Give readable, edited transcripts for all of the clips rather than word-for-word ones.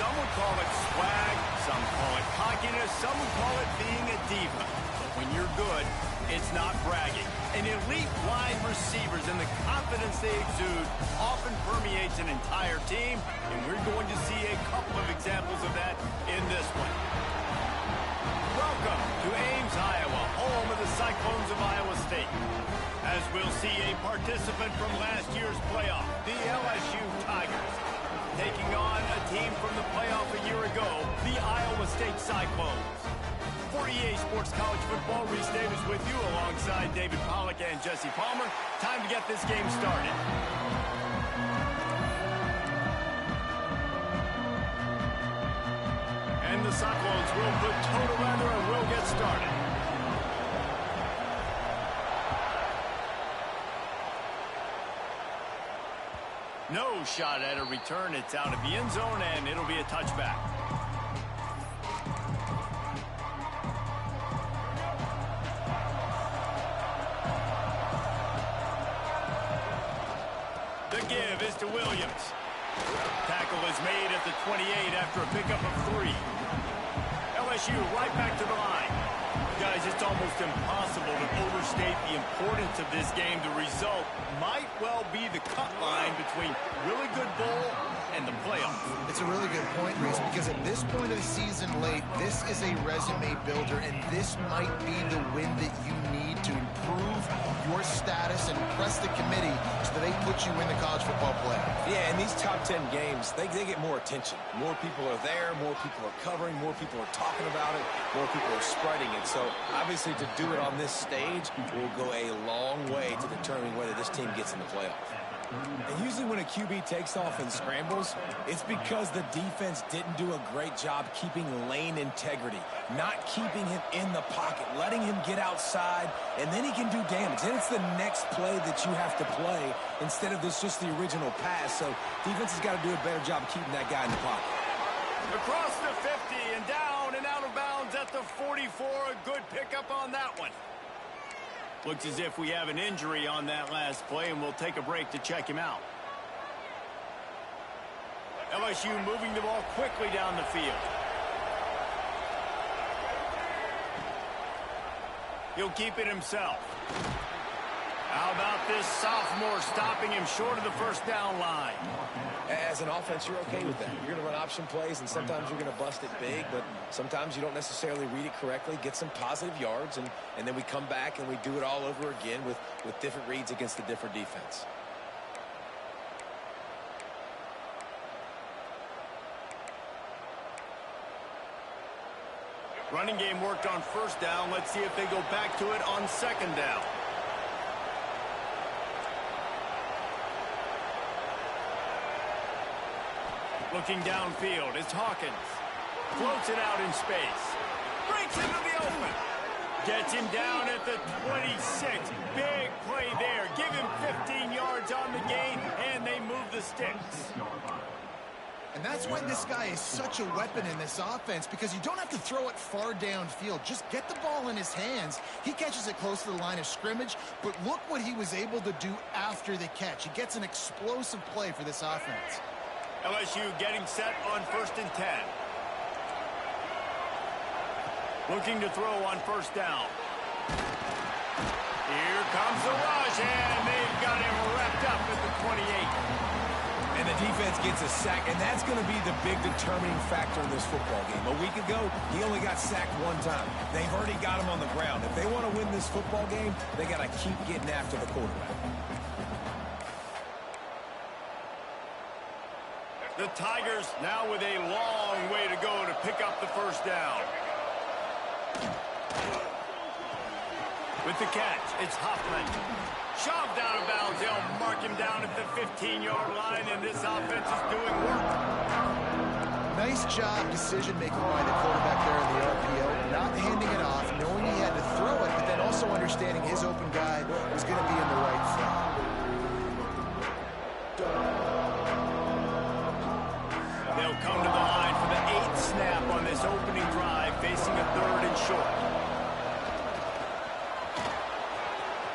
Some would call it swag, some call it cockiness, some would call it being a diva. But when you're good, it's not bragging. An elite wide receivers and the confidence they exude often permeates an entire team, and we're going to see a couple of examples of that in this one. Welcome to Ames, Iowa, home of the Cyclones of Iowa State. As we'll see a participant from last year's playoff, the LSU Tigers, taking on a team from the playoff a year ago, the Iowa State Cyclones. For EA Sports College Football, Reese Davis with you alongside David Pollack and Jesse Palmer. Time to get this game started. And the Cyclones will put toe to leather and will get started. No shot at a return. It's out of the end zone, and it'll be a touchback. The give is to Williams. Tackle is made at the 28 after a pickup of 3. LSU right back to the line. Guys, it's almost impossible to overstate the importance of this game. The result might well be the cut line between really good bowl and the playoffs. It's a really good point, Reese, because at this point of the season late, this is a resume builder, and this might be the win that you need to improve your status and impress the committee so that they put you in the college football playoff. Yeah, in these top 10 games, they get more attention. More people are there, more people are covering, more people are talking about it, more people are spreading it. So obviously to do it on this stage will go a long way to determining whether this team gets in the playoff. And usually when a QB takes off and scrambles, it's because the defense didn't do a great job keeping lane integrity, not keeping him in the pocket, letting him get outside, and then he can do damage. Then it's the next play that you have to play instead of this just the original pass. So defense has got to do a better job keeping that guy in the pocket. Across the 50 and down and out of bounds at the 44. A good pickup on that one. Looks as if we have an injury on that last play, and we'll take a break to check him out. LSU moving the ball quickly down the field. He'll keep it himself. How about this sophomore stopping him short of the first down line? As an offense, you're okay with that. You're going to run option plays, and sometimes you're going to bust it big, but sometimes you don't necessarily read it correctly, get some positive yards, and then we come back and we do it all over again with different reads against a different defense. Running game worked on first down. Let's see if they go back to it on second down. Looking downfield, it's Hawkins. Floats it out in space. Breaks into the open. Gets him down at the 26. Big play there. Give him 15 yards on the gain, and they move the sticks. And that's why this guy is such a weapon in this offense, because you don't have to throw it far downfield. Just get the ball in his hands. He catches it close to the line of scrimmage, but look what he was able to do after the catch. He gets an explosive play for this offense. LSU getting set on 1st and 10. Looking to throw on first down. Here comes the rush, and they've got him wrapped up at the 28. And the defense gets a sack, and that's going to be the big determining factor in this football game. A week ago, he only got sacked one time. They've already got him on the ground. If they want to win this football game, they got to keep getting after the quarterback. The Tigers now with a long way to go to pick up the first down. With the catch, it's Hoffman. Shoved out of bounds. They'll mark him down at the 15-yard line, and this offense is doing work. Nice job decision-making by the quarterback there in the RPO. Not handing it off, knowing he had to throw it, but then also understanding his open guy was going to be in the right spot. They'll come to the line for the 8th snap on this opening drive, facing a 3rd and short.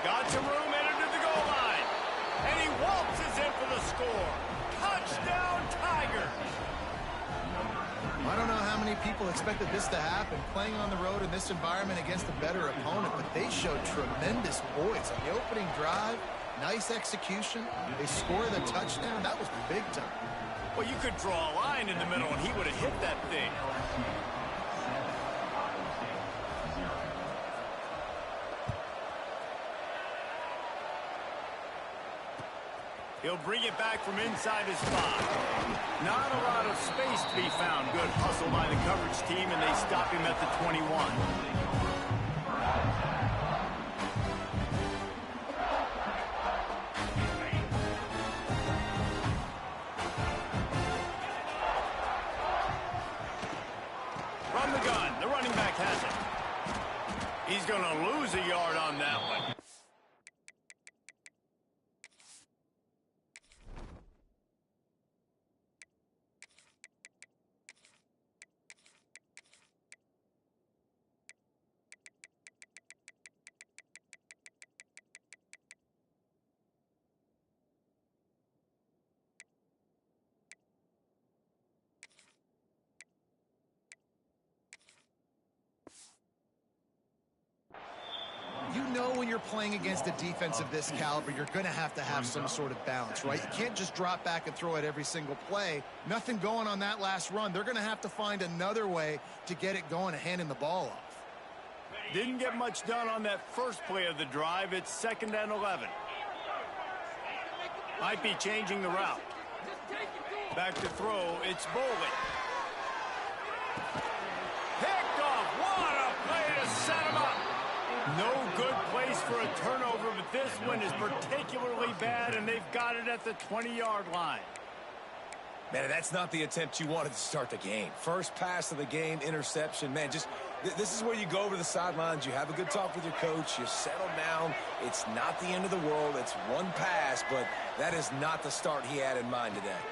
Got some room, headed to the goal line. And he waltzes in for the score. Touchdown, Tigers. people expected this to happen, playing on the road in this environment against a better opponent, but they showed tremendous poise on the opening drive. Nice execution. They score the touchdown. That was big time. Well, you could draw a line in the middle, and he would have hit that thing. He'll bring it back from inside his 5. Not a lot of space to be found. Good hustle by the coverage team, and they stop him at the 21. From the gun, the running back has it. He's going to lose a yard on that one. You know when you're playing against a defense of this caliber, you're going to have some sort of balance, right? You can't just drop back and throw it every single play. Nothing going on that last run. They're going to have to find another way to get it going and handing the ball off. Didn't get much done on that first play of the drive. It's 2nd and 11. Might be changing the route. Back to throw. It's Boley. Picked off. What a play to set him up. No good place for a turnover, but this one is particularly bad, and they've got it at the 20-yard line. Man, that's not the attempt you wanted to start the game. First pass of the game, interception. Man, just this is where you go over to the sidelines. You have a good talk with your coach. You settle down. It's not the end of the world. It's one pass, but that is not the start he had in mind today.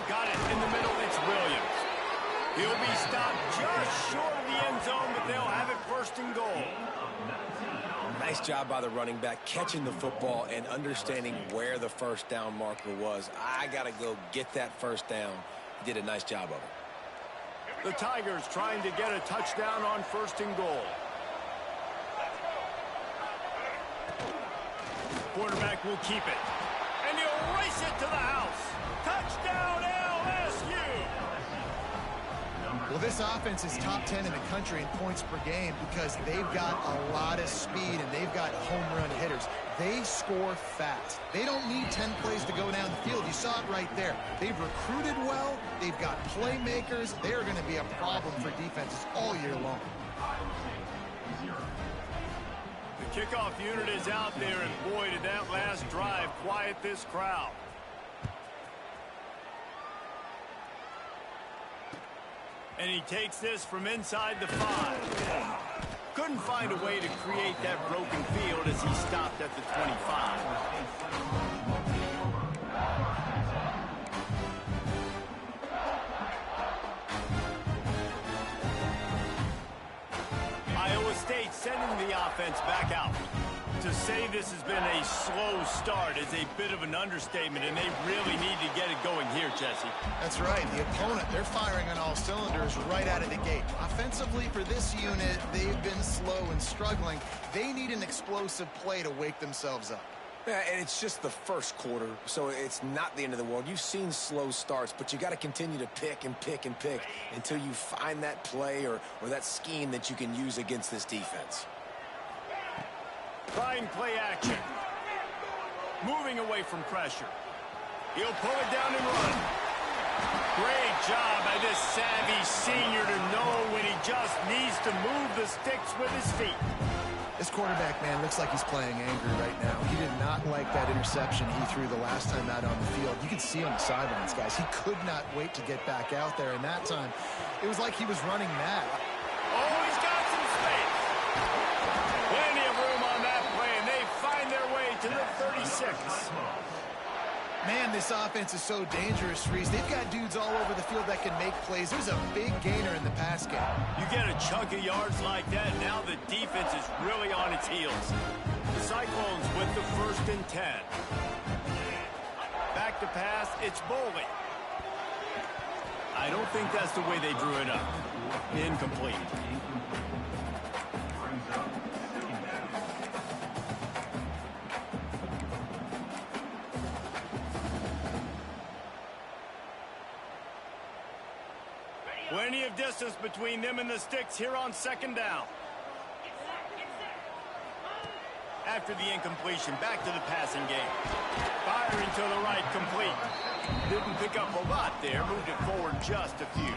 Got it in the middle. It's Williams. He'll be stopped just short of the end zone, but they'll have it 1st and goal. Nice job by the running back catching the football and understanding where the first down marker was. I got to go get that first down. He did a nice job of it. The Tigers trying to get a touchdown on 1st and goal. Quarterback will keep it. And he'll race it to the house. Touchdown LSU! Well, this offense is top 10 in the country in points per game because they've got a lot of speed and they've got home run hitters. They score fast. They don't need 10 plays to go down the field. You saw it right there. They've recruited well. They've got playmakers. They're going to be a problem for defenses all year long. The kickoff unit is out there, and boy, did that last drive quiet this crowd. And he takes this from inside the 5. Couldn't find a way to create that broken field as he stopped at the 25. Iowa State sending the offense back out. To say this has been a slow start is a bit of an understatement, and they really need to get it going here, Jesse. That's right. The opponent, they're firing on all cylinders right out of the gate. Offensively, for this unit, they've been slow and struggling. They need an explosive play to wake themselves up. Yeah, and it's just the first quarter, so it's not the end of the world. You've seen slow starts, but you got to continue to pick and pick and pick until you find that play or that scheme that you can use against this defense. Trying play action. Moving away from pressure. He'll pull it down and run. Great job by this savvy senior to know when he just needs to move the sticks with his feet. This quarterback, man, looks like he's playing angry right now. He did not like that interception he threw the last time out on the field. You can see on the sidelines, guys. He could not wait to get back out there, and that time, it was like he was running mad. Oh, he's got some space. Plenty of room on that play, and they find their way to the 36. Man, this offense is so dangerous, Reese. They've got dudes all over the field that can make plays. There's a big gainer in the pass game. You get a chunk of yards like that, now the defense is really on its heels. The Cyclones with the 1st and 10. Back to pass, it's Boley. I don't think that's the way they drew it up. Incomplete. Plenty of distance between them and the sticks here on second down. After the incompletion, back to the passing game. Firing to the right, complete. Didn't pick up a lot there, moved it forward just a few.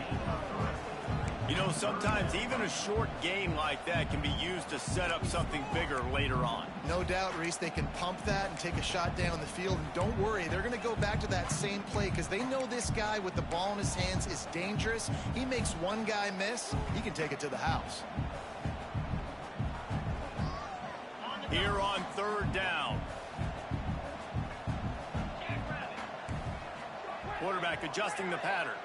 You know, sometimes even a short game like that can be used to set up something bigger later on. No doubt, Reese, they can pump that and take a shot down the field. And don't worry, they're going to go back to that same play because they know this guy with the ball in his hands is dangerous. He makes one guy miss, he can take it to the house. Here on third down. Quarterback adjusting the pattern.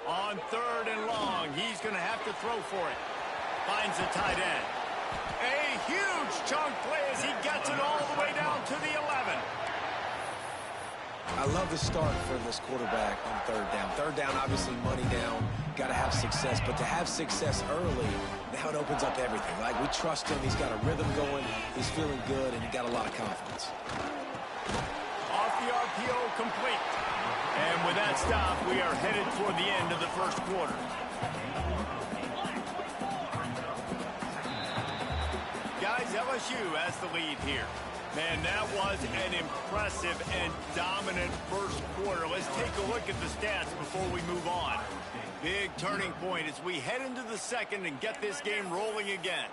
On third and long, he's going to have to throw for it. Finds the tight end. A huge chunk play as he gets it all the way down to the 11. I love the start for this quarterback on third down. Third down, obviously money down. Got to have success, but to have success early, now it opens up everything. Like, we trust him. He's got a rhythm going. He's feeling good, and he got a lot of confidence. Off the RPO, complete. And with that stop, we are headed toward the end of the first quarter. Guys, LSU has the lead here. Man, that was an impressive and dominant first quarter. Let's take a look at the stats before we move on. Big turning point as we head into the second and get this game rolling again.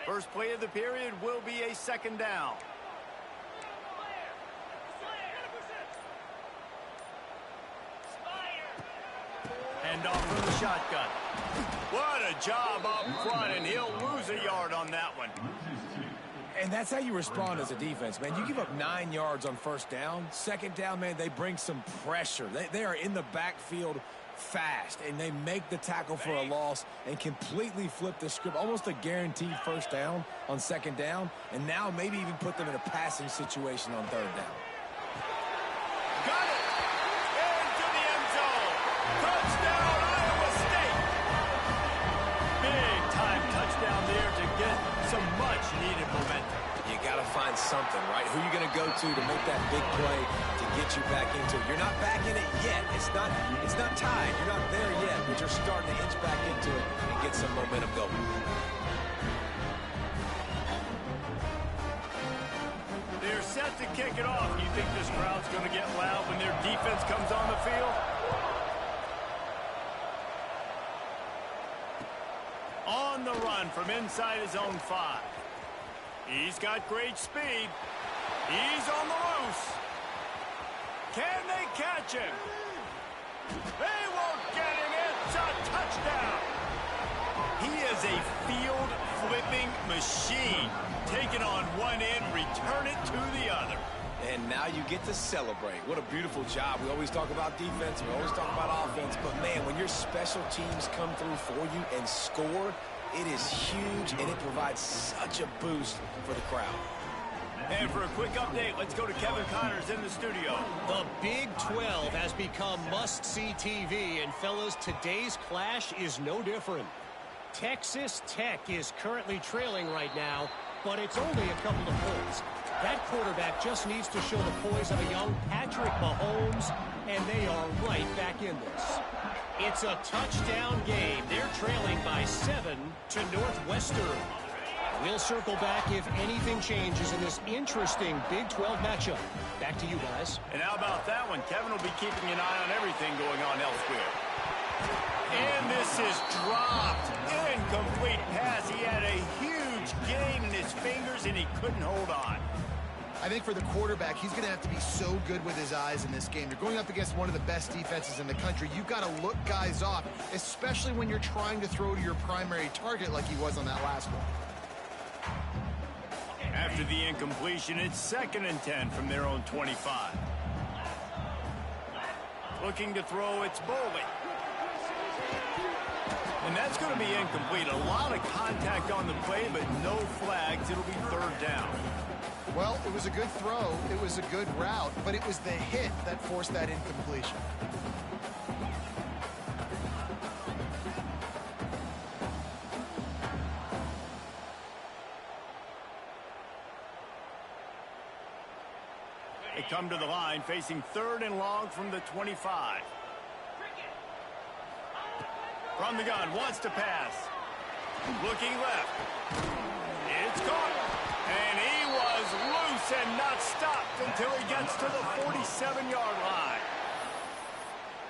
First play of the period will be a second down. Hand off from the shotgun. What a job up front, and he'll lose a yard on that one. And that's how you respond as a defense, man. You give up 9 yards on first down. Second down, man, they bring some pressure. They are in the backfield fast, and they make the tackle for a loss and completely flip the script. Almost a guaranteed first down on second down, and now maybe even put them in a passing situation on third down. Got it! Into the end zone! Touchdown, Iowa State! Big time touchdown there to get some much-needed momentum. You got to find something, right? Who are you going to go to make that big play to get you back into it? You're not back in it yet. It's not tied. You're not there yet, but you're starting to inch back into it and get some momentum going. They're set to kick it off. You think this crowd's going to get loud when their defense comes on the field? On the run from inside his own 5. He's got great speed. He's on the loose. Can they catch him? They won't get him. It's a touchdown. He is a field-flipping machine. Take it on one end, return it to the other. And now you get to celebrate. What a beautiful job. We always talk about defense. We always talk about offense. But, man, when your special teams come through for you and score, it is huge, and it provides such a boost for the crowd. And for a quick update, let's go to Kevin Connors in the studio. The Big 12 has become must-see TV, and fellas, today's clash is no different. Texas Tech is currently trailing right now, but it's only a couple of points. That quarterback just needs to show the poise of a young Patrick Mahomes, and they are right back in this. It's a touchdown game. They're trailing by 7 to Northwestern. We'll circle back if anything changes in this interesting Big 12 matchup. Back to you guys. And how about that one? Kevin will be keeping an eye on everything going on elsewhere. And this is dropped. Incomplete pass. He had a huge gain in his fingers, and he couldn't hold on. I think for the quarterback, he's going to have to be so good with his eyes in this game. You're going up against one of the best defenses in the country. You've got to look guys off, especially when you're trying to throw to your primary target like he was on that last one. After the incompletion, it's 2nd and 10 from their own 25. Looking to throw, it's bowling. And that's going to be incomplete. A lot of contact on the play, but no flags. It'll be third down. Well, it was a good throw. It was a good route, but it was the hit that forced that incompletion. They come to the line facing third and long from the 25. From the gun, wants to pass. Looking left. It's caught. And he was loose and not stopped until he gets to the 47-yard line.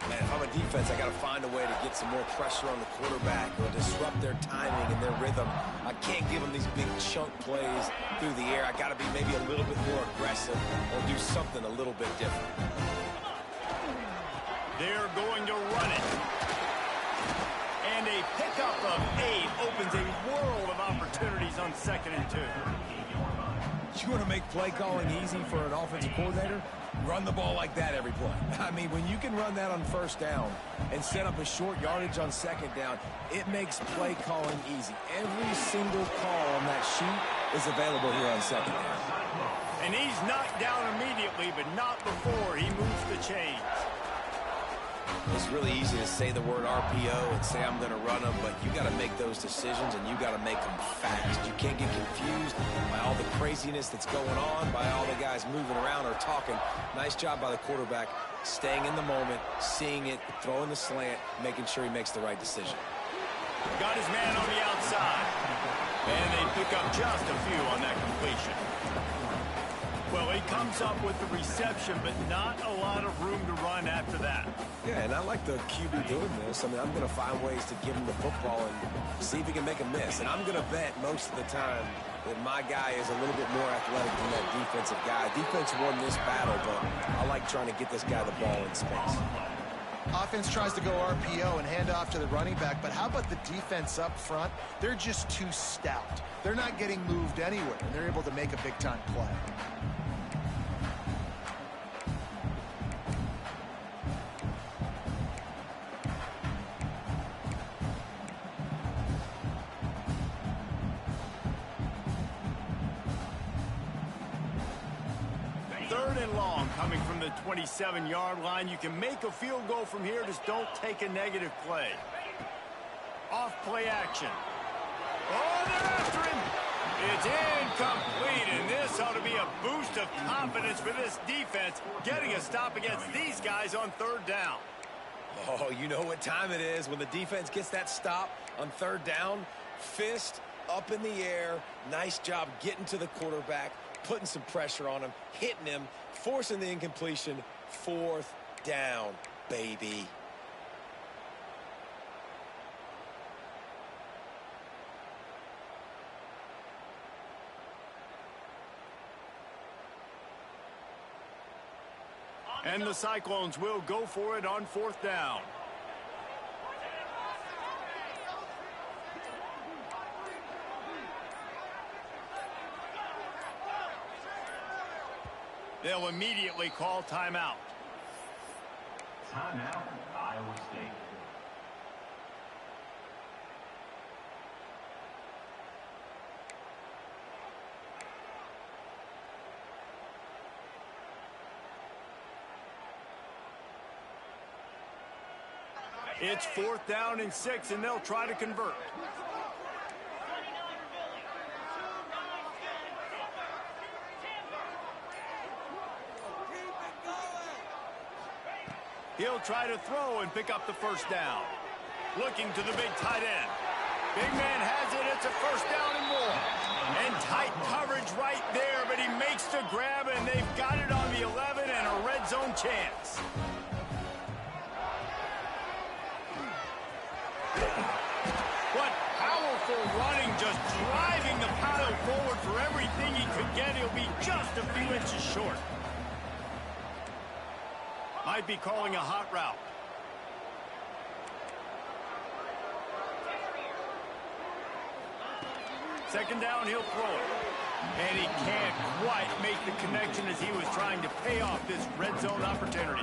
Man, if I'm a defense, I got to find a way to get some more pressure on the quarterback or disrupt their timing and their rhythm. I can't give them these big chunk plays through the air. I got to be maybe a little bit more aggressive or do something a little bit different. They're going to run it. And a pickup of 8 opens a world of opportunities on 2nd and 2. You want to make play calling easy for an offensive coordinator? Run the ball like that every play. I mean, when you can run that on first down and set up a short yardage on 2nd down, it makes play calling easy. Every single call on that sheet is available here on 2nd down. And he's knocked down immediately, but not before he moves the chains. It's really easy to say the word RPO and say I'm going to run them, but you got to make those decisions and you got to make them fast. You can't get confused by all the craziness that's going on, by all the guys moving around or talking. Nice job by the quarterback, staying in the moment, seeing it, throwing the slant, making sure he makes the right decision. Got his man on the outside. And they pick up just a few on that completion. Well, he comes up with the reception, but not a lot of room to run after that. Yeah, and I like the QB doing this. I mean, I'm going to find ways to give him the football and see if he can make a miss. And I'm going to bet most of the time that my guy is a little bit more athletic than that defensive guy. Defense won this battle, but I like trying to get this guy the ball in space. Offense tries to go RPO and hand off to the running back, but how about the defense up front? They're just too stout. They're not getting moved anywhere, and they're able to make a big-time play. Third and long coming from the 27-yard line. You can make a field goal from here, just don't take a negative play. Off play action. Oh, they're after him. It's incomplete, and this ought to be a boost of confidence for this defense, getting a stop against these guys on 3rd down. Oh, you know what time it is when the defense gets that stop on 3rd down. Fist up in the air. Nice job getting to the quarterback, putting some pressure on him, hitting him, forcing the incompletion. 4th down, baby. And the Cyclones will go for it on 4th down. They'll immediately call timeout. Timeout, Iowa State. It's 4th down and 6, and they'll try to convert. He'll try to throw and pick up the 1st down. Looking to the big tight end. Big man has it. It's a 1st down and more. And tight coverage right there, but he makes the grab, and they've got it on the 11 and a red zone chance. What powerful running, just driving the pile forward for everything he could get. He'll be just a few inches short. Might be calling a hot route. Second down, he'll throw it. And he can't quite make the connection as he was trying to pay off this red zone opportunity.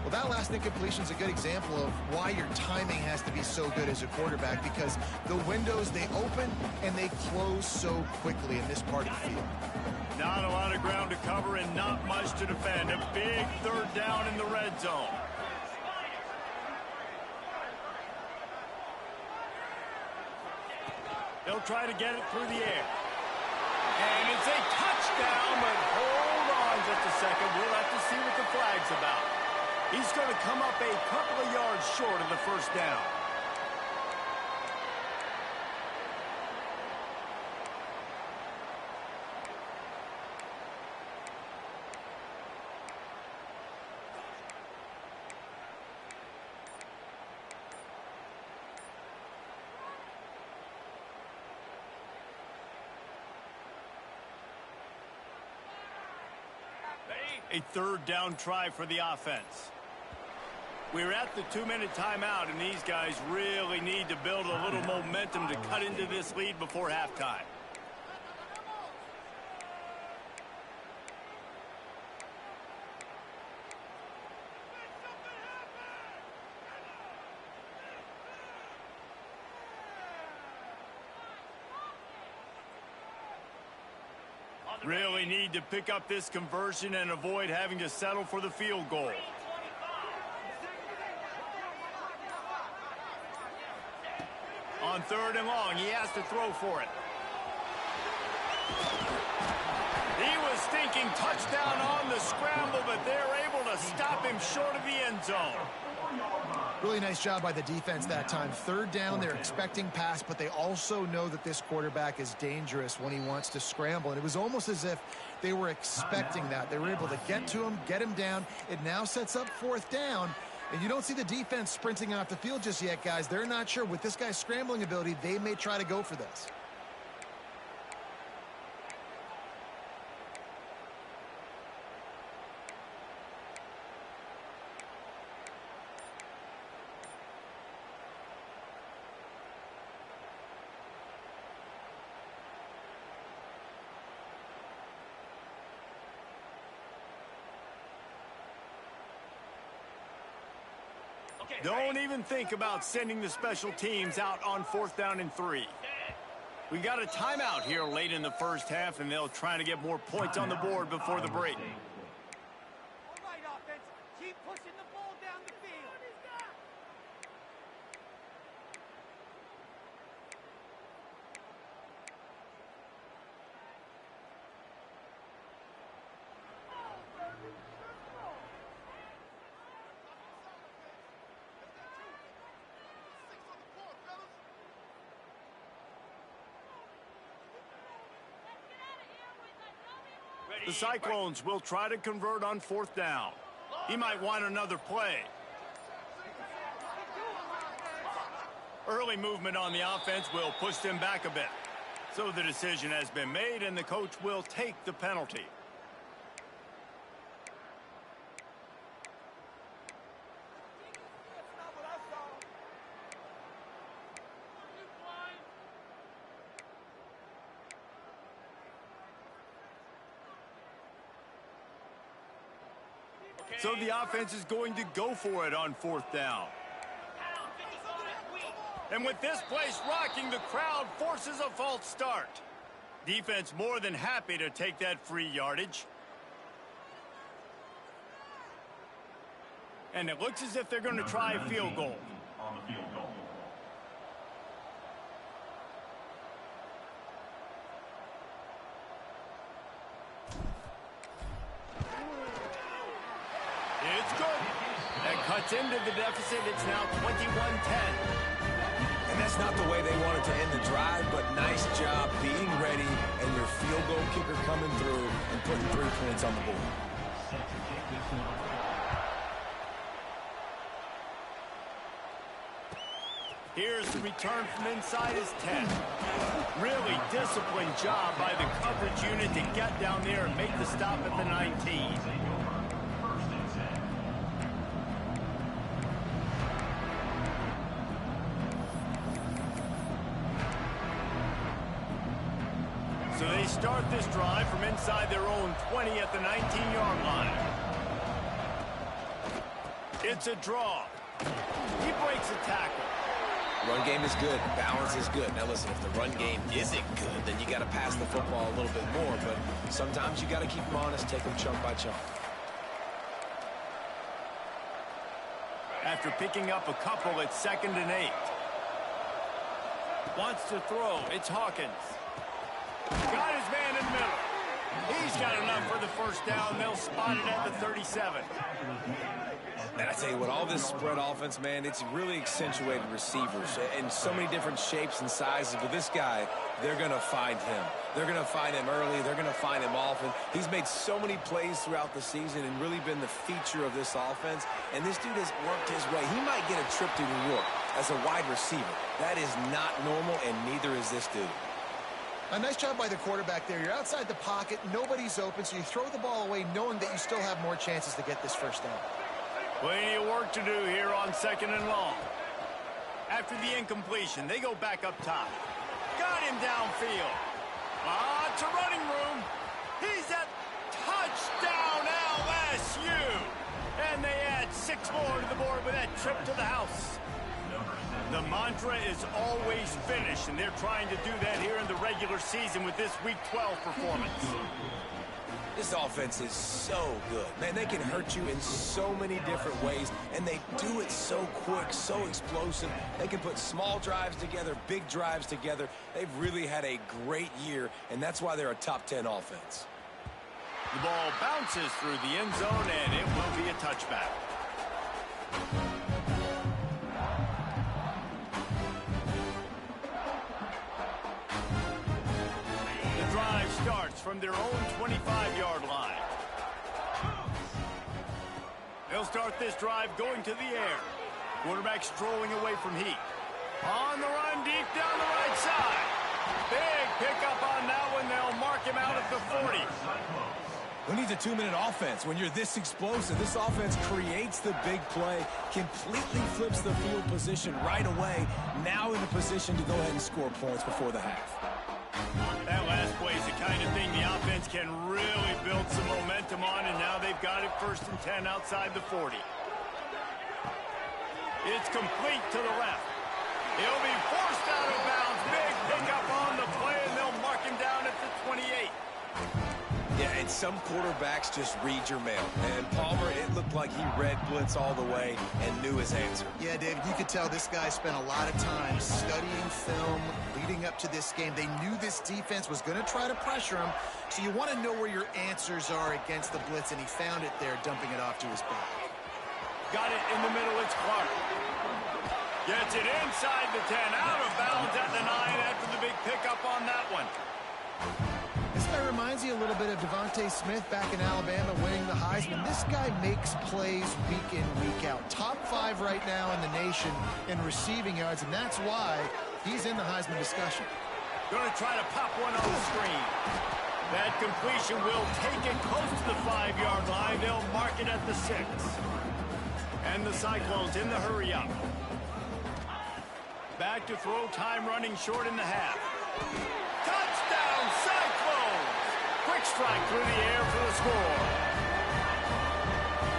Well, that last incompletion is a good example of why your timing has to be so good as a quarterback, because the windows, they open and they close so quickly in this part of the field. Not a lot of ground to cover and not much to defend. A big third down in the red zone. They'll try to get it through the air. And it's a touchdown, but hold on just a second. We'll have to see what the flag's about. He's going to come up a couple of yards short of the first down. A third down try for the offense. We're at the 2-minute timeout, and these guys really need to build a little momentum to cut into this lead before halftime. Really need to pick up this conversion and avoid having to settle for the field goal. On third and long, he has to throw for it. He was thinking touchdown on the scramble, but they're able to stop him short of the end zone. Really nice job by the defense that time. Third down, they're expecting pass, but they also know that this quarterback is dangerous when he wants to scramble. And it was almost as if they were expecting that. They were able to get to him, get him down. It now sets up fourth down. And you don't see the defense sprinting off the field just yet, guys. They're not sure. With this guy's scrambling ability, they may try to go for this. Don't even think about sending the special teams out on fourth down and 3. We got a timeout here late in the first half, and they'll try to get more points on the board before the break. All right, offense. Keep pushing the ball down the field. The Cyclones will try to convert on fourth down. He might want another play. Early movement on the offense will push them back a bit. So the decision has been made, and the coach will take the penalty. So the offense is going to go for it on fourth down. And with this place rocking, the crowd forces a false start. Defense more than happy to take that free yardage. And it looks as if they're going to try a field goal. It's good. That cuts into the deficit. It's now 21-10. And that's not the way they wanted to end the drive, but nice job being ready and your field goal kicker coming through and putting 3 points on the board. Here's the return from inside his 10. Really disciplined job by the coverage unit to get down there and make the stop at the 19. So they start this drive from inside their own 20 at the 19-yard line. It's a draw. He breaks a tackle. Run game is good. Balance is good. Now listen, if the run game isn't good, then you got to pass the football a little bit more. But sometimes you got to keep them honest, take them chunk by chunk. After picking up a couple, it's 2nd and 8. Wants to throw. It's Hawkins. Got his man in the middle. He's got enough for the first down. They'll spot it at the 37. And I tell you what, all this spread offense, man, it's really accentuated receivers in so many different shapes and sizes. But this guy, they're going to find him. They're going to find him early. They're going to find him often. He's made so many plays throughout the season and really been the feature of this offense. And this dude has worked his way. He might get a trip to New York as a wide receiver. That is not normal, and neither is this dude. A nice job by the quarterback there. You're outside the pocket. Nobody's open, so you throw the ball away knowing that you still have more chances to get this first down. Plenty of work to do here on 2nd and long. After the incompletion, they go back up top. Got him downfield. Lots of running room. He's at touchdown LSU. And they add 6 more to the board with that trip to the house. The mantra is always finish, and they're trying to do that here in the regular season with this Week 12 performance. This offense is so good. Man, they can hurt you in so many different ways, and they do it so quick, so explosive. They can put small drives together, big drives together. They've really had a great year, and that's why they're a top 10 offense. The ball bounces through the end zone, and it will be a touchback. Starts from their own 25-yard line. They'll start this drive going to the air. Quarterback strolling away from heat. On the run deep down the right side. Big pickup on that one. They'll mark him out at the 40. Who needs a 2-minute offense? When you're this explosive, this offense creates the big play, completely flips the field position right away, now in a position to go ahead and score points before the half. That last play is the kind of thing the offense can really build some momentum on, and now they've got it 1st and 10 outside the 40. It's complete to the left. He'll be forced out of bounds. Big pickup on the play, and they'll mark him down at the 28. Yeah, and some quarterbacks just read your mail. And Palmer, it looked like he read blitz all the way and knew his answer. Yeah, David, you could tell this guy spent a lot of time studying film leading up to this game. They knew this defense was going to try to pressure him, so you want to know where your answers are against the blitz, and he found it there, dumping it off to his back. Got it in the middle. It's Clark. Gets it inside the 10, out of bounds at the 9 after the big pickup on that one. This guy reminds you a little bit of Devontae Smith back in Alabama winning the Heisman. This guy makes plays week in, week out. Top 5 right now in the nation in receiving yards, and that's why he's in the Heisman discussion. Going to try to pop one on the screen. That completion will take it close to the 5-yard line. They'll mark it at the 6. And the Cyclones in the hurry up. Back to throw, time running short in the half. Touchdown, Cyclones! Quick strike through the air for the score.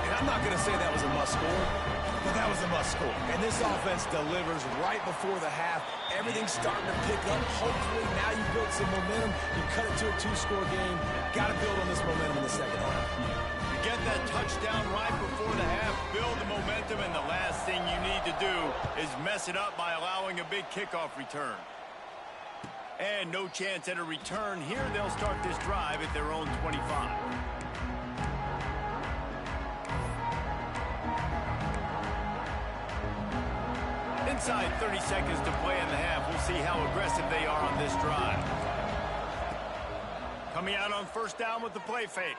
And I'm not going to say that was a must score, but that was a must score. And this offense delivers right before the half. Everything's starting to pick up. Hopefully now you built some momentum. You cut it to a 2-score game. Got to build on this momentum in the second half. Get that touchdown right before the half, build the momentum, and the last thing you need to do is mess it up by allowing a big kickoff return. And no chance at a return here. They'll start this drive at their own 25. Inside 30 seconds to play in the half. We'll see how aggressive they are on this drive. Coming out on first down with the play fake.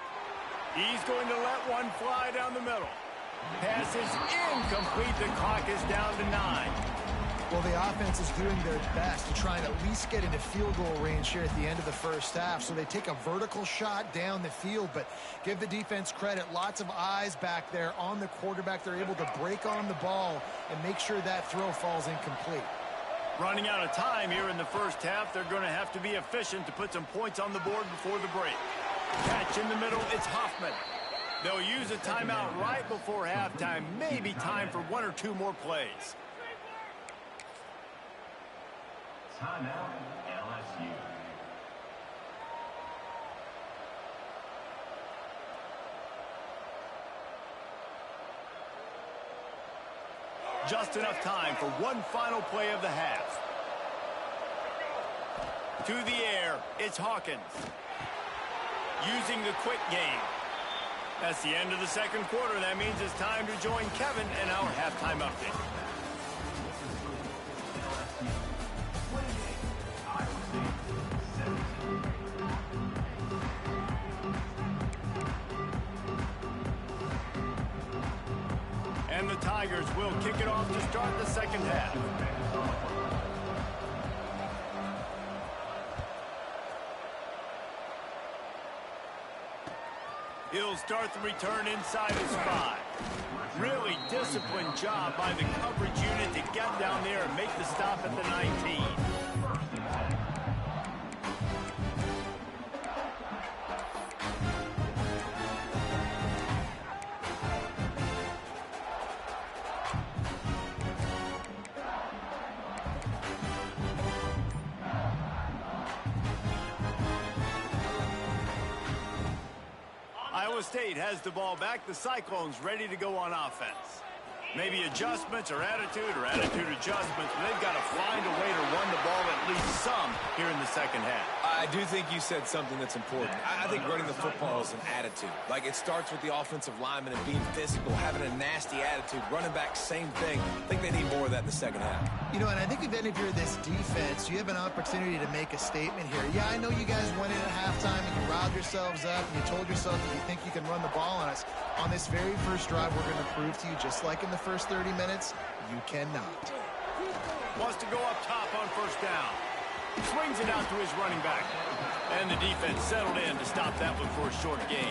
He's going to let one fly down the middle. Pass is incomplete. The clock is down to 9. Well, the offense is doing their best to try and at least get into field goal range here at the end of the first half. So they take a vertical shot down the field, but give the defense credit. Lots of eyes back there on the quarterback. They're able to break on the ball and make sure that throw falls incomplete. Running out of time here in the first half. They're going to have to be efficient to put some points on the board before the break. Catch in the middle. It's Hoffman. They'll use a timeout right before halftime. Maybe time for 1 or 2 more plays. Timeout, LSU. Just enough time for one final play of the half. To the air, it's Hawkins. Using the quick game. That's the end of the second quarter. That means it's time to join Kevin in our halftime update. And the Tigers will kick it off to start the second half. He'll start the return inside his 5. Really disciplined job by the coverage unit to get down there and make the stop at the 19. Iowa State has the ball back. The Cyclones ready to go on offense. Maybe adjustments or attitude adjustments. But they've got to find a way to run the ball at least some here in the second half. I do think you said something that's important. I think running the football is an attitude. Like, it starts with the offensive lineman and being physical, having a nasty attitude. Running back, same thing. I think they need more of that in the second half. You know, and I think if you're this defense, you have an opportunity to make a statement here. Yeah, I know you guys went in at halftime and you riled yourselves up and you told yourself that you think you can run the ball on us. On this very first drive, we're going to prove to you, just like in the first 30 minutes, you cannot. Wants to go up top on first down. Swings it out to his running back. And the defense settled in to stop that one for a short gain.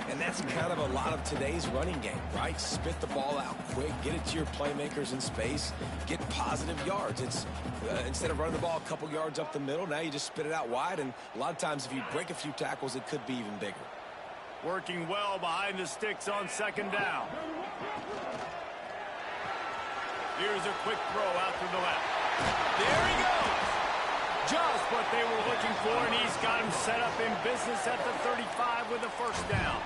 And that's kind of a lot of today's running game, right? Spit the ball out quick, get it to your playmakers in space, get positive yards. It's instead of running the ball a couple yards up the middle, now you just spit it out wide. And a lot of times if you break a few tackles, it could be even bigger. Working well behind the sticks on second down. Here's a quick throw out to the left. There he goes. Just what they were looking for, and he's got him set up in business at the 35 with a first down.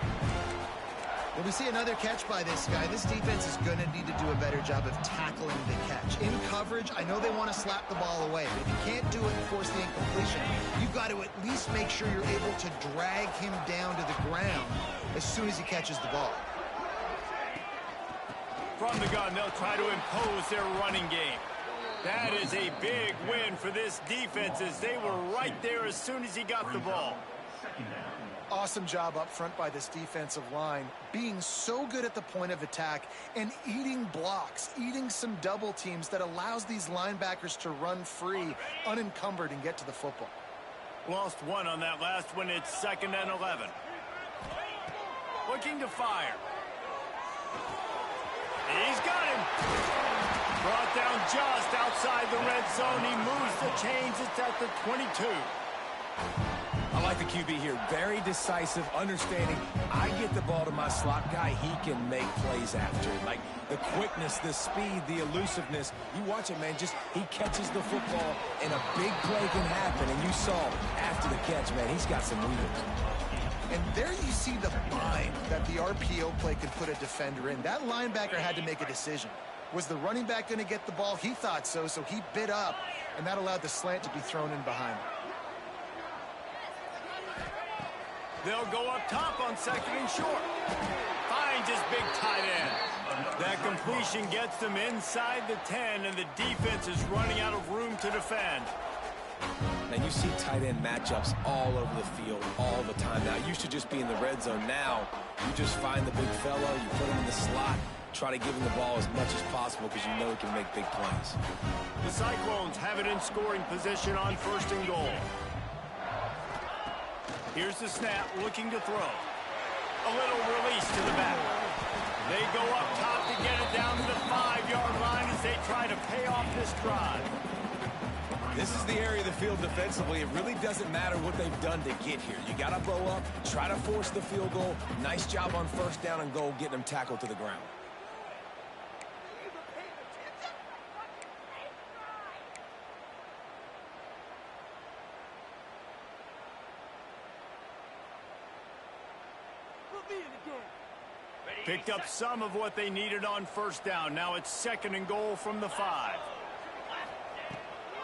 When we see another catch by this guy, this defense is going to need to do a better job of tackling the catch. In coverage, I know they want to slap the ball away, but if you can't do it and force the incompletion, you've got to at least make sure you're able to drag him down to the ground as soon as he catches the ball. From the gun, they'll try to impose their running game. That is a big win for this defense as they were right there as soon as he got the ball. Awesome job up front by this defensive line, being so good at the point of attack and eating blocks, eating some double teams that allows these linebackers to run free, unencumbered, and get to the football. Lost one on that last one. It's 2nd and 11. Looking to fire. He's got him. Brought down just outside the red zone. He moves the chains. It's at the 22. I like the QB here. Very decisive, understanding. I get the ball to my slot guy. He can make plays after. Like the quickness, the speed, the elusiveness. You watch it, man. Just he catches the football, and a big play can happen. And you saw after the catch, man, he's got some wheels. And there you see the bind that the RPO play could put a defender in. That linebacker had to make a decision. Was the running back going to get the ball? He thought so, so he bit up, and that allowed the slant to be thrown in behind him. They'll go up top on 2nd and short. Finds his big tight end. That completion gets them inside the 10, and the defense is running out of room to defend. And you see tight end matchups all over the field all the time. Now, it used to just be in the red zone. Now, you just find the big fellow, you put him in the slot, try to give him the ball as much as possible because you know he can make big plays. The Cyclones have it in scoring position on 1st and goal. Here's the snap, looking to throw. A little release to the back. They go up top to get it down to the 5-yard line as they try to pay off this drive. This is the area of the field defensively. It really doesn't matter what they've done to get here. You got to bow up, try to force the field goal. Nice job on first down and goal, getting them tackled to the ground. Picked up some of what they needed on first down. Now it's 2nd and goal from the 5.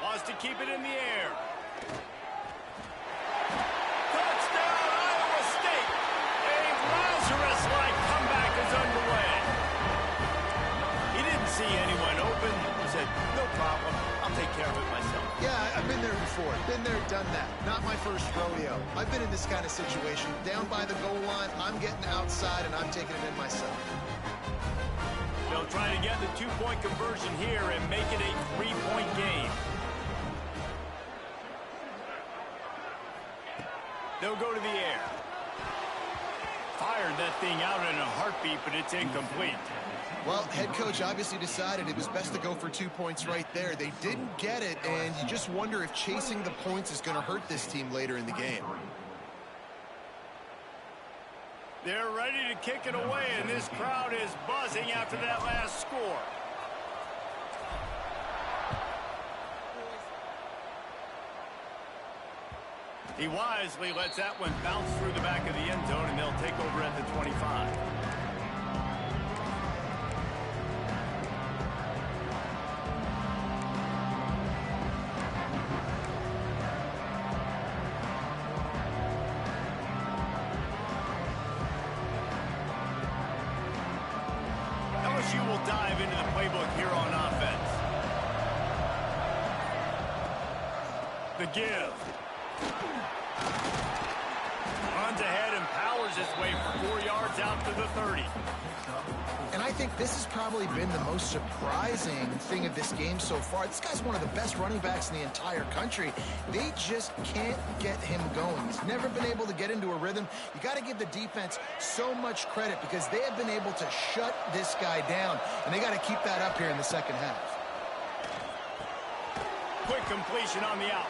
Wants to keep it in the air. Touchdown, Iowa State! A Lazarus-like comeback is underway. He didn't see anyone open. He said, no problem. I'll take care of it myself. Yeah, I've been there before. Been there, done that. Not my first rodeo. I've been in this kind of situation. Down by the goal line, I'm getting outside, and I'm taking it in myself. They'll try to get the 2-point conversion here and make it a 3-point game. They'll go to the air. Fired that thing out in a heartbeat, but it's incomplete. Well, head coach obviously decided it was best to go for 2 points right there. They didn't get it, and you just wonder if chasing the points is going to hurt this team later in the game. They're ready to kick it away, and this crowd is buzzing after that last score. He wisely lets that one bounce through the back of the end zone, and they'll take over at the 25. LSU will dive into the playbook here on offense. The give. Runs ahead and powers his way for 4 yards out to the 30. And I think this has probably been the most surprising thing of this game so far. This guy's one of the best running backs in the entire country. They just can't get him going. He's never been able to get into a rhythm. You got to give the defense so much credit because they have been able to shut this guy down, and they got to keep that up here in the second half. Quick completion on the out.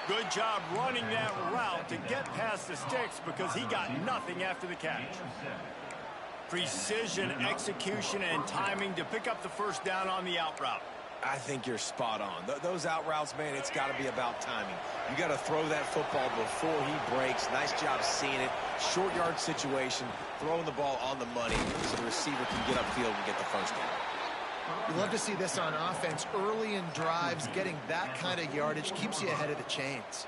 Good job running that route to get past the sticks because he got nothing after the catch. Precision, execution, and timing to pick up the first down on the out route. I think you're spot on. Those out routes, man, it's got to be about timing. You got to throw that football before he breaks. Nice job seeing it. Short yard situation, throwing the ball on the money so the receiver can get upfield and get the first down. You love to see this on offense. Early in drives, getting that kind of yardage keeps you ahead of the chains.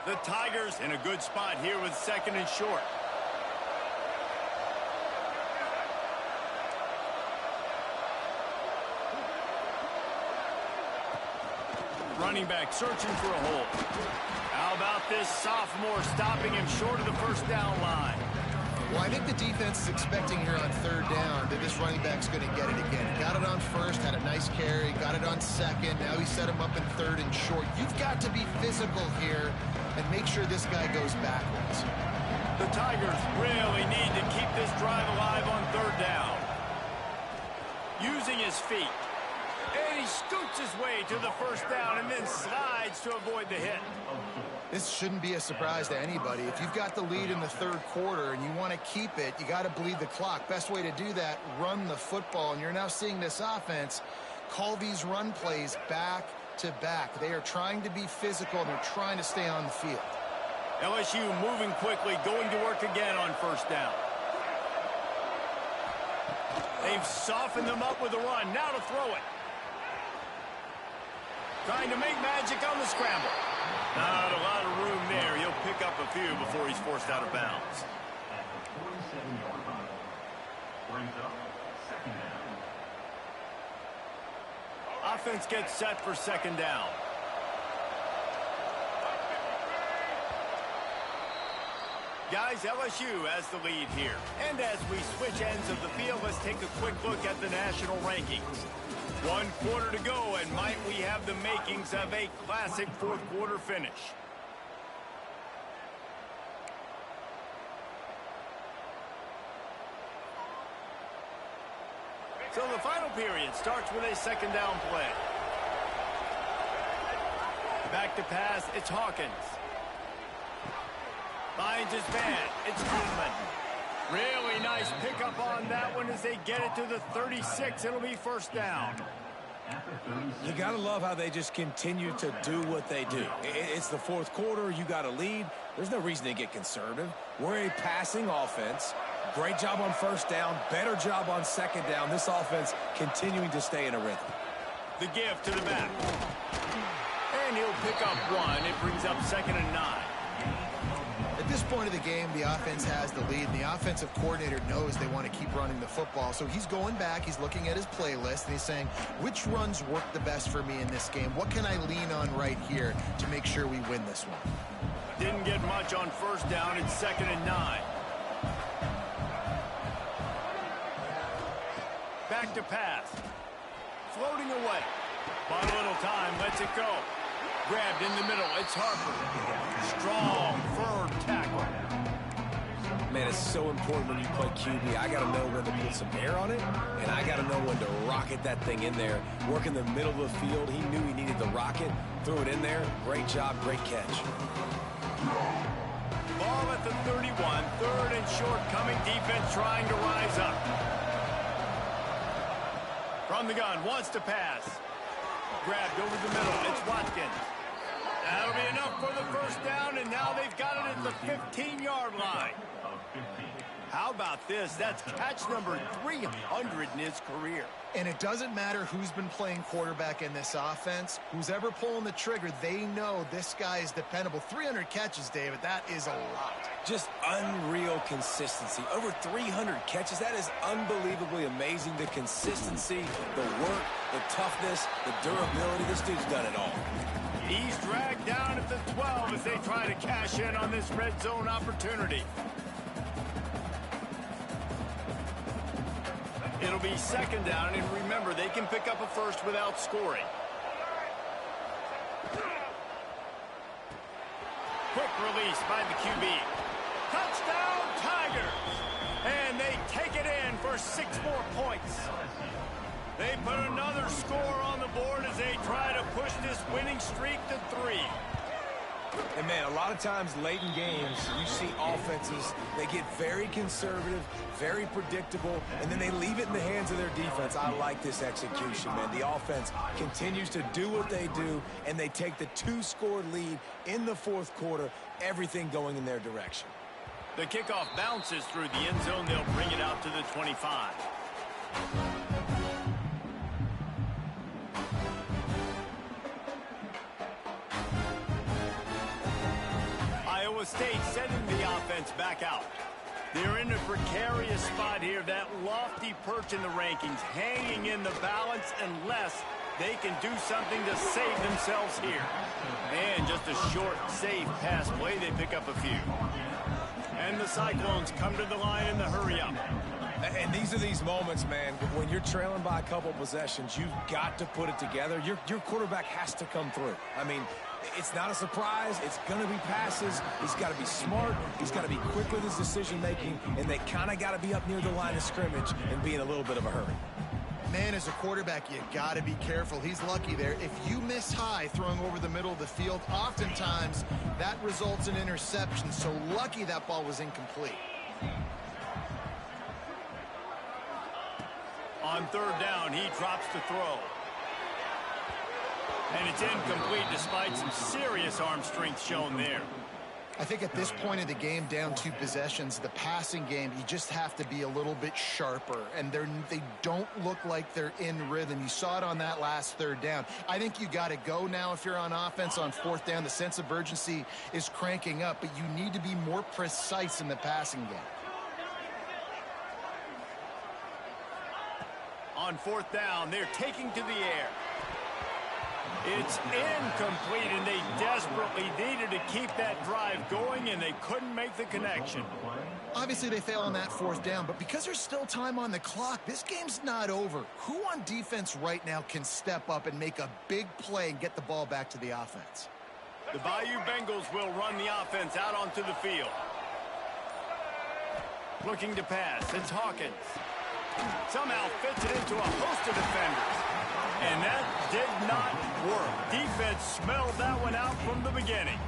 The Tigers in a good spot here with 2nd and short. Running back searching for a hole. How about this sophomore stopping him short of the first down line? Well, I think the defense is expecting here on 3rd down that this running back's going to get it again. Got it on 1st, had a nice carry, got it on 2nd. Now he set him up in 3rd and short. You've got to be physical here and make sure this guy goes backwards. The Tigers really need to keep this drive alive on 3rd down. Using his feet. And he scoots his way to the first down and then slides to avoid the hit. This shouldn't be a surprise to anybody. If you've got the lead in the 3rd quarter and you want to keep it, you got to bleed the clock. Best way to do that, run the football. And you're now seeing this offense call these run plays back to back. They are trying to be physical and they're trying to stay on the field. LSU moving quickly, going to work again on first down. They've softened them up with a run. Now to throw it. Trying to make magic on the scramble. Not a lot of room there. He'll pick up a few before he's forced out of bounds. At the 47-yard line. Brings up 2nd down. Offense gets set for 2nd down. Guys, LSU has the lead here. And as we switch ends of the field, let's take a quick look at the national rankings. 1 quarter to go, and might we have the makings of a classic fourth quarter finish. So the final period starts with a second down play. Back to pass, it's Hawkins. Finds his man, it's Goodman. Really nice pickup on that one as they get it to the 36. It'll be first down. You got to love how they just continue to do what they do. It's the fourth quarter. You got to lead. There's no reason to get conservative. We're a passing offense. Great job on first down. Better job on second down. This offense continuing to stay in a rhythm. The give to the back. And he'll pick up one. It brings up 2nd and 9. At this point of the game, the offense has the lead, and the offensive coordinator knows they want to keep running the football. So he's going back, he's looking at his playlist, and he's saying, which runs work the best for me in this game? What can I lean on right here to make sure we win this one? Didn't get much on first down. It's 2nd and 9. Back to pass. Floating away. Bought a little time, lets it go. Grabbed in the middle, it's Harper. Strong, firm tackle. Man, it's so important when you play QB. I got to know when to put some air on it, and I got to know when to rocket that thing in there. Work in the middle of the field. He knew he needed the rocket. Threw it in there. Great job, great catch. Ball at the 31, 3rd and short, coming defense trying to rise up. From the gun, wants to pass. Grabbed over the middle, it's Watkins. That'll be enough for the first down, and now they've got it at the 15-yard line. How about this? That's catch number 300 in his career. And it doesn't matter who's been playing quarterback in this offense. Who's ever pulling the trigger, they know this guy is dependable. 300 catches, David, that is a lot. Just unreal consistency. Over 300 catches. That is unbelievably amazing. The consistency, the work, the toughness, the durability. This dude's done it all. He's dragged down at the 12 as they try to cash in on this red zone opportunity. It'll be 2nd down, and remember, they can pick up a first without scoring. Quick release by the QB. Touchdown, Tigers! And they take it in for 6 more points. They put another score on the board as they try to push this winning streak to 3. And, man, a lot of times late in games, you see offenses, they get very conservative, very predictable, and then they leave it in the hands of their defense. I like this execution, man. The offense continues to do what they do, and they take the 2-score lead in the fourth quarter, everything going in their direction. The kickoff bounces through the end zone. They'll bring it out to the 25. Iowa State sending the offense back out. They're in a precarious spot here. That lofty perch in the rankings, hanging in the balance unless they can do something to save themselves here. And just a short, safe pass play. They pick up a few. And the Cyclones come to the line in the hurry-up. And these are these moments, man, when you're trailing by a couple possessions, you've got to put it together. Your quarterback has to come through. I mean, it's not a surprise. It's going to be passes. He's got to be smart. He's got to be quick with his decision-making, and they kind of got to be up near the line of scrimmage and be in a little bit of a hurry. Man, as a quarterback, you got to be careful. He's lucky there. If you miss high throwing over the middle of the field, oftentimes that results in interception. So lucky that ball was incomplete. On 3rd down, he drops the throw. And it's incomplete despite some serious arm strength shown there. I think at this point of the game, down 2 possessions, the passing game, you just have to be a little bit sharper. And they don't look like they're in rhythm. You saw it on that last 3rd down. I think you got to go now if you're on offense on 4th down. The sense of urgency is cranking up, but you need to be more precise in the passing game. On 4th down, they're taking to the air. It's incomplete, and they desperately needed to keep that drive going, and they couldn't make the connection. Obviously, they fail on that fourth down, but because there's still time on the clock, this game's not over. Who on defense right now can step up and make a big play and get the ball back to the offense? The Bayou Bengals will run the offense out onto the field. Looking to pass, it's Hawkins. Somehow fits it into a host of defenders. And that did not work. Defense smelled that one out from the beginning.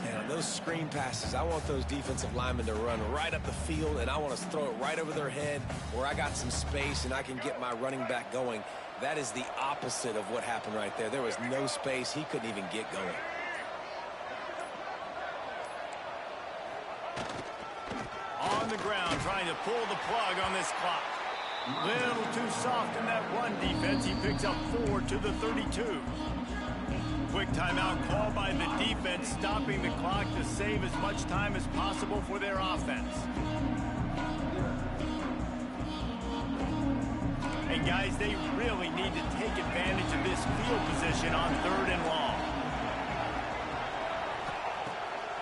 And those screen passes, I want those defensive linemen to run right up the field, and I want to throw it right over their head where I got some space and I can get my running back going. That is the opposite of what happened right there. There was no space. He couldn't even get going. On the ground, trying to pull the plug on this clock. Little too soft in that run defense. He picks up 4 to the 32. Quick timeout call by the defense, stopping the clock to save as much time as possible for their offense. And guys, they really need to take advantage of this field position on 3rd and long.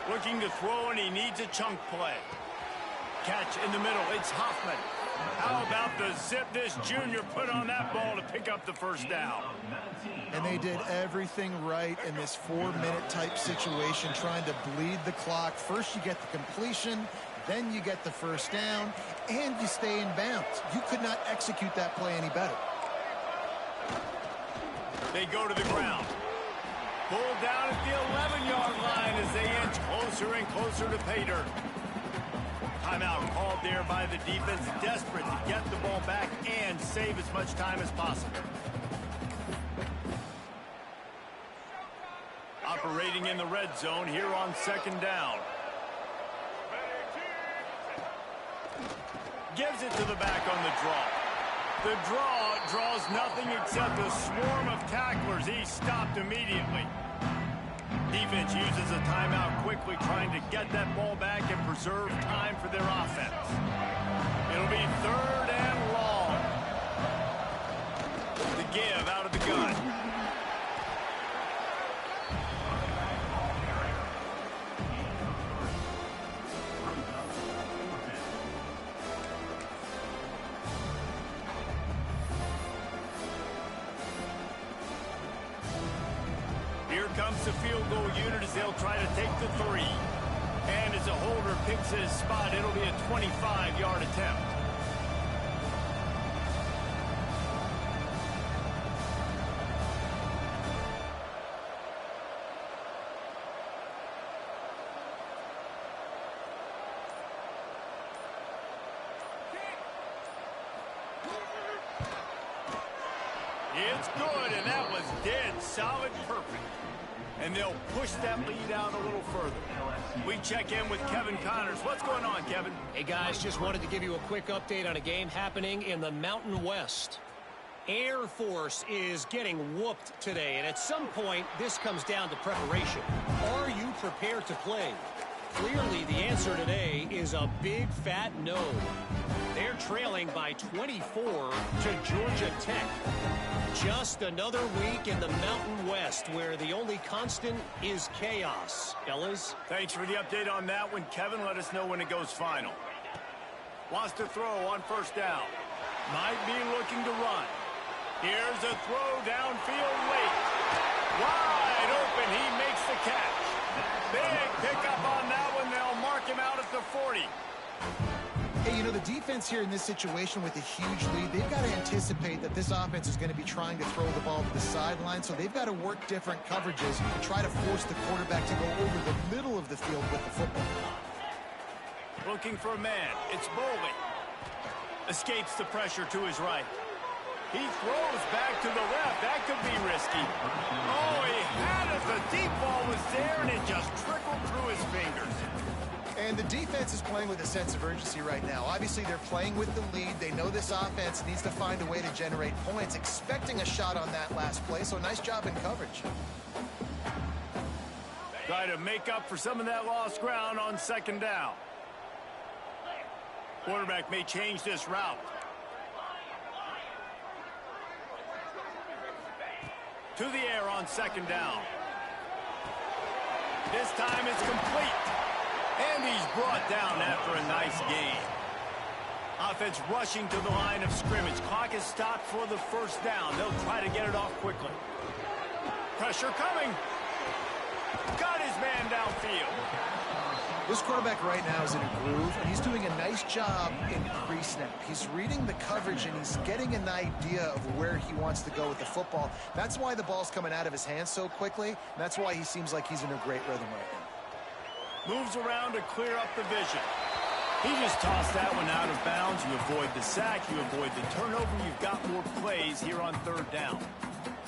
Looking to throw, and he needs a chunk play. Catch in the middle, it's Hoffman. How about the zip this junior put on that ball to pick up the first down? And they did everything right in this 4-minute type situation, trying to bleed the clock. First you get the completion, then you get the first down, and you stay in bounds. You could not execute that play any better. They go to the ground. Pulled down at the 11-yard line as they inch closer and closer to pay dirt. Timeout called there by the defense, desperate to get the ball back and save as much time as possible. Operating in the red zone here on 2nd down. Gives it to the back on the draw. The draw draws nothing except a swarm of tacklers. He's stopped immediately. Defense uses a timeout quickly, trying to get that ball back and preserve time for their offense. It'll be 3rd and long. The give out of the gun. Here comes the field goal unit as they'll try to take the 3. And as a holder picks his spot, it'll be a 25-yard attempt. It's good, and that was dead solid perfect. And they'll push that lead out a little further. We check in with Kevin Connors. What's going on, Kevin? Hey, guys, just wanted to give you a quick update on a game happening in the Mountain West. Air Force is getting whooped today, and at some point, this comes down to preparation. Are you prepared to play? Clearly, the answer today is a big, fat no. They're trailing by 24 to Georgia Tech. Just another week in the Mountain West where the only constant is chaos. Fellas? Thanks for the update on that one, Kevin. Let us know when it goes final. Wants to throw on 1st down. Might be looking to run. Here's a throw downfield late. Wide open. He makes the catch. Big pickup on that one. They'll mark him out at the 40. Hey, you know, the defense here in this situation with a huge lead, they've got to anticipate that this offense is going to be trying to throw the ball to the sideline, so they've got to work different coverages and try to force the quarterback to go over the middle of the field with the football. Looking for a man. It's Boley. Escapes the pressure to his right. He throws back to the left. That could be risky. Oh, he had it. The deep ball was there, and it just trickled through his fingers. And the defense is playing with a sense of urgency right now. Obviously, they're playing with the lead. They know this offense needs to find a way to generate points, expecting a shot on that last play, so nice job in coverage. Try to make up for some of that lost ground on 2nd down. Quarterback may change this route. To the air on second down. This time it's complete. And he's brought down after a nice gain. Offense rushing to the line of scrimmage. Clock is stopped for the first down. They'll try to get it off quickly. Pressure coming. Got his man downfield. This quarterback right now is in a groove, and he's doing a nice job in pre-snap. He's reading the coverage, and he's getting an idea of where he wants to go with the football. That's why the ball's coming out of his hands so quickly, and that's why he seems like he's in a great rhythm right now. Moves around to clear up the vision. He just tossed that one out of bounds. You avoid the sack, you avoid the turnover. You've got more plays here on third down.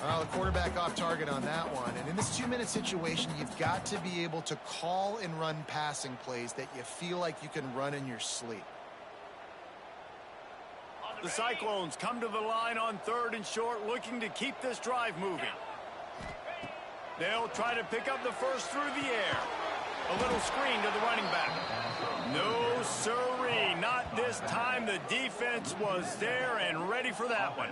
Well, the quarterback off target on that one. And in this 2-minute situation, you've got to be able to call and run passing plays that you feel like you can run in your sleep. The Cyclones come to the line on third and short, looking to keep this drive moving. They'll try to pick up the first through the air. A little screen to the running back. No, sirree, not this time. The defense was there and ready for that one.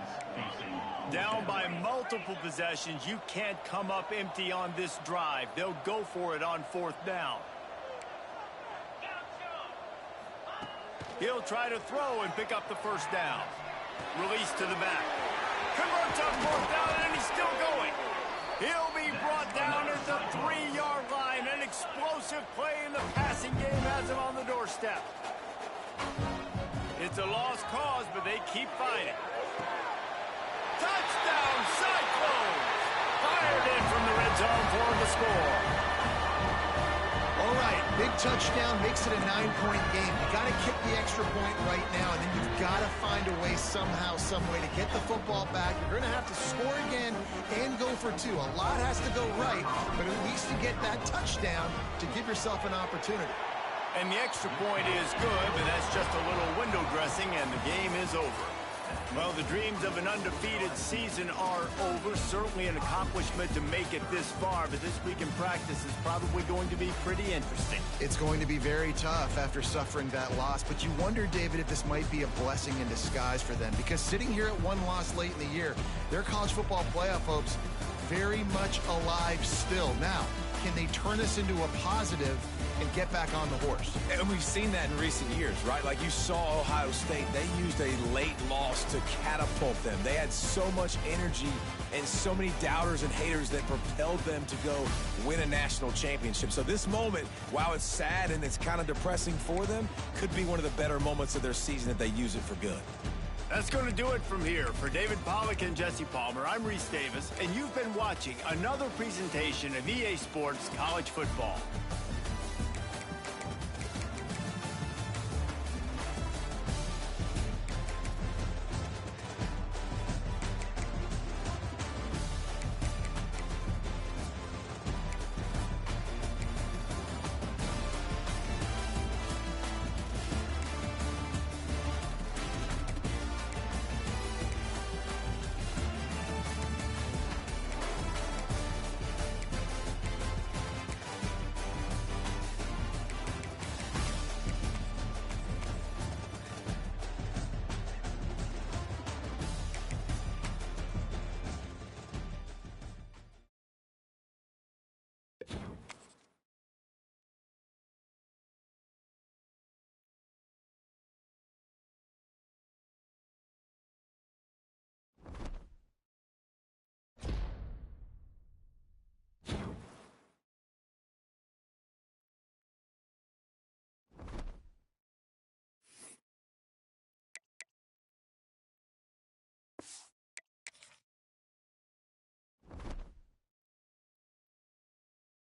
Down by multiple possessions. You can't come up empty on this drive. They'll go for it on fourth down. He'll try to throw and pick up the first down. Release to the back. Converts on fourth down, and he's still going. He'll be brought down at the 3-yard line. An explosive play in the passing game has him on the doorstep. It's a lost cause, but they keep fighting. Touchdown, Cyclones! Fired in from the red zone for the score. All right, big touchdown makes it a 9-point game. You got to kick the extra point right now, and then you've got to find a way somehow, some way to get the football back. You're going to have to score again and go for 2. A lot has to go right, but at least to get that touchdown to give yourself an opportunity. And the extra point is good, but that's just a little window dressing, and the game is over. Well, the dreams of an undefeated season are over. Certainly an accomplishment to make it this far, but this week in practice is probably going to be pretty interesting. It's going to be very tough after suffering that loss, but you wonder, David, if this might be a blessing in disguise for them, because sitting here at one loss late in the year, their college football playoff hopes very much alive still. Now, can they turn this into a positive and get back on the horse? And we've seen that in recent years, right? Like you saw Ohio State, they used a late loss to catapult them. They had so much energy and so many doubters and haters that propelled them to go win a national championship. So this moment, while it's sad and it's kind of depressing for them, could be one of the better moments of their season if they use it for good. That's going to do it from here. For David Pollack and Jesse Palmer, I'm Reese Davis, and you've been watching another presentation of EA Sports College Football.